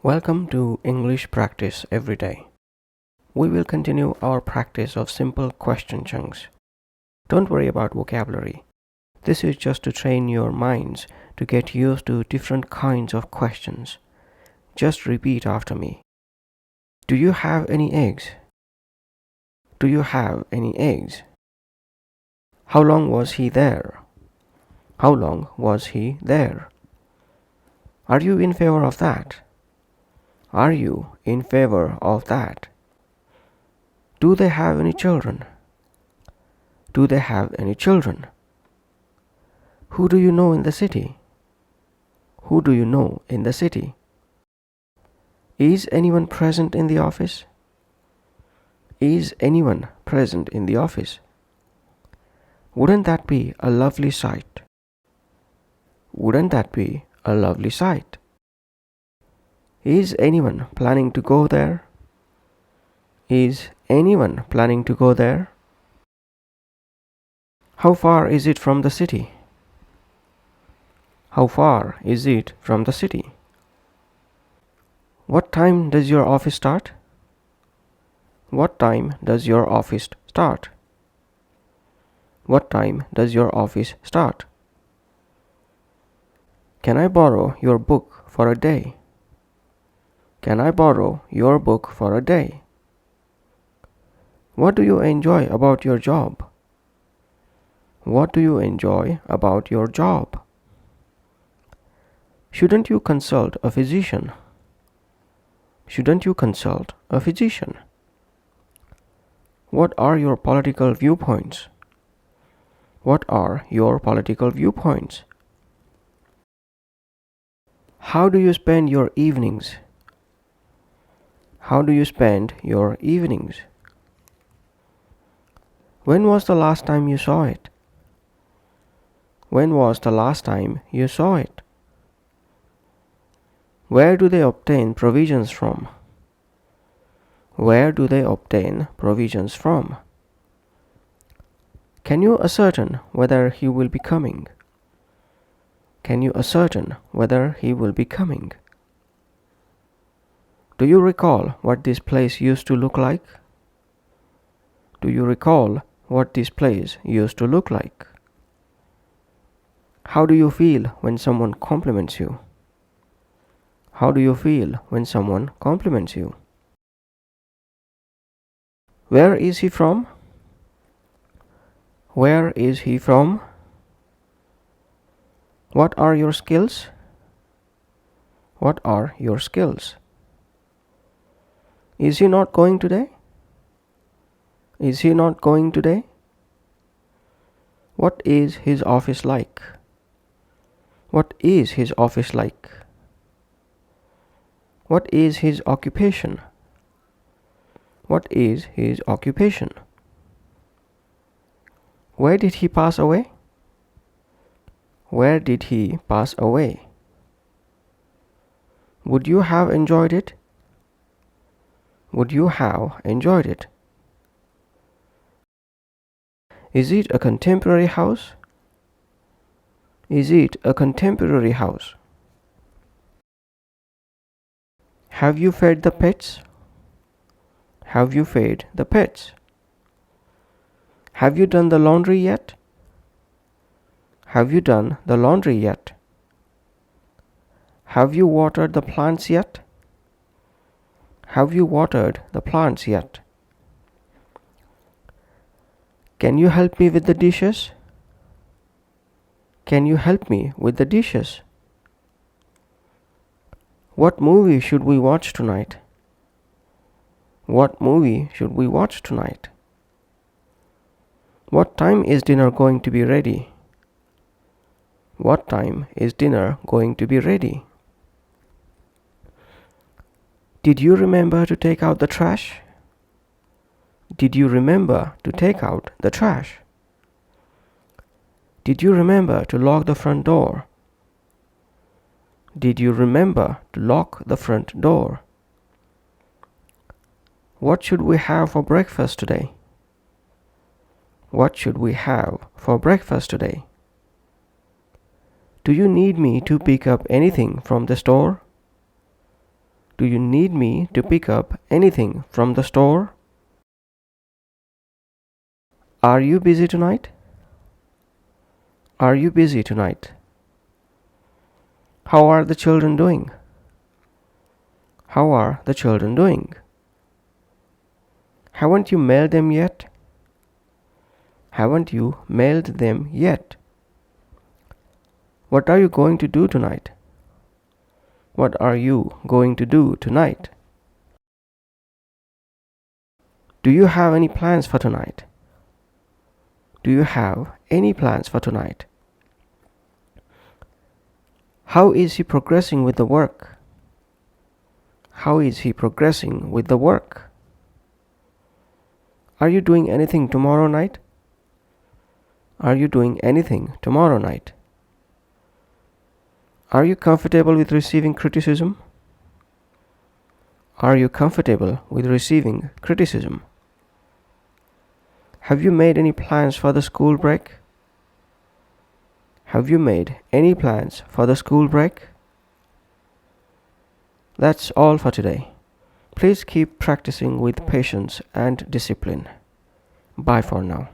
Welcome to English Practice Every Day. We will continue our practice of simple question chunks. Don't worry about vocabulary. This is just to train your minds to get used to different kinds of questions. Just repeat after me. Do you have any eggs? Do you have any eggs? How long was he there? How long was he there? Are you in favor of that? Are you in favor of that? Do they have any children? Do they have any children? Who do you know in the city? Who do you know in the city? Is anyone present in the office? Is anyone present in the office? Wouldn't that be a lovely sight? Wouldn't that be a lovely sight? Is anyone planning to go there? Is anyone planning to go there? How far is it from the city? How far is it from the city? What time does your office start? What time does your office start? What time does your office start? Can I borrow your book for a day? Can I borrow your book for a day? What do you enjoy about your job? What do you enjoy about your job? Shouldn't you consult a physician? Shouldn't you consult a physician? What are your political viewpoints? What are your political viewpoints? How do you spend your evenings? How do you spend your evenings? When was the last time you saw it? When was the last time you saw it? Where do they obtain provisions from? Where do they obtain provisions from? Can you ascertain whether he will be coming? Can you ascertain whether he will be coming? Do you recall what this place used to look like? Do you recall what this place used to look like? How do you feel when someone compliments you? How do you feel when someone compliments you? Where is he from? Where is he from? What are your skills? What are your skills? Is he not going today? Is he not going today? What is his office like? What is his office like? What is his occupation? What is his occupation? Where did he pass away? Where did he pass away? Would you have enjoyed it? Would you have enjoyed it? Is it a contemporary house? Is it a contemporary house? Have you fed the pets? Have you fed the pets? Have you done the laundry yet? Have you done the laundry yet? Have you watered the plants yet? Have you watered the plants yet? Can you help me with the dishes? Can you help me with the dishes? What movie should we watch tonight? What movie should we watch tonight? What time is dinner going to be ready? What time is dinner going to be ready? Did you remember to take out the trash? Did you remember to take out the trash? Did you remember to lock the front door? Did you remember to lock the front door? What should we have for breakfast today? What should we have for breakfast today? Do you need me to pick up anything from the store? Do you need me to pick up anything from the store? Are you busy tonight? Are you busy tonight? How are the children doing? How are the children doing? Haven't you mailed them yet? Haven't you mailed them yet? What are you going to do tonight? What are you going to do tonight? Do you have any plans for tonight? Do you have any plans for tonight? How is he progressing with the work? How is he progressing with the work? Are you doing anything tomorrow night? Are you doing anything tomorrow night? Are you comfortable with receiving criticism? Are you comfortable with receiving criticism? Have you made any plans for the school break? Have you made any plans for the school break? That's all for today. Please keep practicing with patience and discipline. Bye for now.